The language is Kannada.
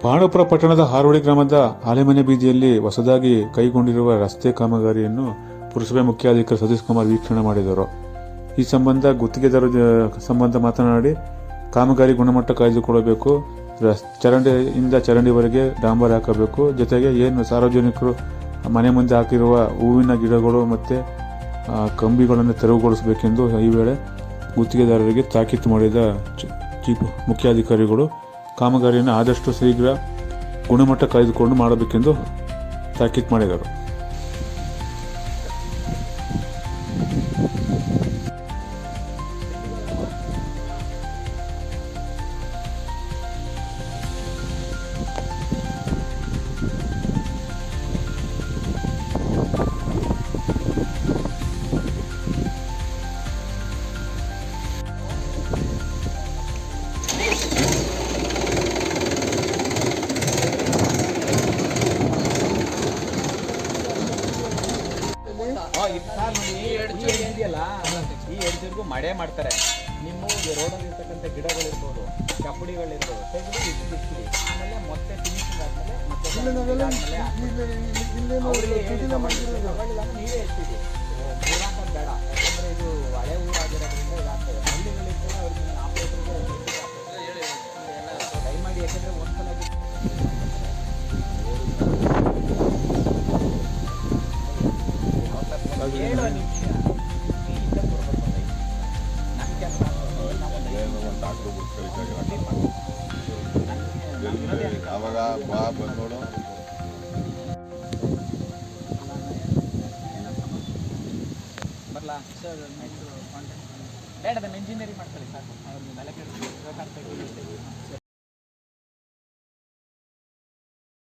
ಪಾಂಡವಪುರ ಪಟ್ಟಣದ ಹಾರೋಳಿ ಗ್ರಾಮದ ಆಲೆಮನೆ ಬೀದಿಯಲ್ಲಿ ಹೊಸದಾಗಿ ಕೈಗೊಂಡಿರುವ ರಸ್ತೆ ಕಾಮಗಾರಿಯನ್ನು ಪುರಸಭೆ ಮುಖ್ಯಾಧಿಕಾರಿ ಸತೀಶ್ ಕುಮಾರ್ ವೀಕ್ಷಣೆ ಮಾಡಿದರು. ಈ ಸಂಬಂಧ ಗುತ್ತಿಗೆದಾರ ಸಂಬಂಧ ಮಾತನಾಡಿ, ಕಾಮಗಾರಿ ಗುಣಮಟ್ಟ ಕಾಯ್ದುಕೊಳ್ಳಬೇಕು, ಚರಂಡಿಯಿಂದ ಚರಂಡಿವರೆಗೆ ಡಾಂಬರ್ ಹಾಕಬೇಕು, ಜೊತೆಗೆ ಏನು ಸಾರ್ವಜನಿಕರು ಮನೆ ಮುಂದೆ ಹಾಕಿರುವ ಹೂವಿನ ಗಿಡಗಳು ಮತ್ತು ಕಂಬಿಗಳನ್ನು ತೆರವುಗೊಳಿಸಬೇಕೆಂದು ಈ ವೇಳೆ ಗುತ್ತಿಗೆದಾರರಿಗೆ ತಾಕೀತು ಮಾಡಿದ ಚೀಫ್ ಮುಖ್ಯಾಧಿಕಾರಿಗಳು ಕಾಮಗಾರಿಯನ್ನು ಆದಷ್ಟು ಶೀಘ್ರ ಗುಣಮಟ್ಟ ಕಾಯ್ದುಕೊಂಡು ಮಾಡಬೇಕೆಂದು ತಾಕೀತು ಮಾಡಿದರು. ಈ ಎಡ್ಜಿಗೂ ಮಳೆ ಮಾಡ್ತಾರೆ. ನಿಮ್ಮ ರೋಡಲ್ಲಿ ಇರ್ತಕ್ಕಂಥ ಗಿಡಗಳಿರ್ಬೋದು, ಚಪ್ಪಡಿಗಳಿರ್ಬೋದು, ತೆಗೆದು ಬಿಚ್ಚಿಡಿ. ಆಮೇಲೆ ಮತ್ತೆ ಫಿನಿಶಿಂಗ್ ಆದ್ಮೇಲೆ ನೀವೇ ಎತ್ತಿಡಿ. ಊರಾಕೋದು ಬೇಡ, ಯಾಕಂದ್ರೆ ಇದು ಹಳೆ ಊರಾಗಿರೋದ್ರಿಂದ ಇದಾಗ್ತದೆ. ಹಳ್ಳಿಗಳಿರ್ತದೆ, ಅವ್ರಿಗೆ ಆಪರೇಟರ್ಗೆ ದಯಮಾಡಿ, ಯಾಕಂದ್ರೆ ಒಂದ್ಸಲ ಹೇಳೋ ನಿಮಿಷ ಅವಾಗ ಬಾ ಬಂದೋಡು ಬರಲಾ ಬೇಡ, ಅದನ್ನು ಇಂಜಿನಿಯರಿಂಗ್ ಮಾಡ್ಕೊಳ್ಳಿ ಸಾಕು. ಅವ್ರಿಗೆ ತಲೆ ಕೆಡಿಸ್ಬೇಕು.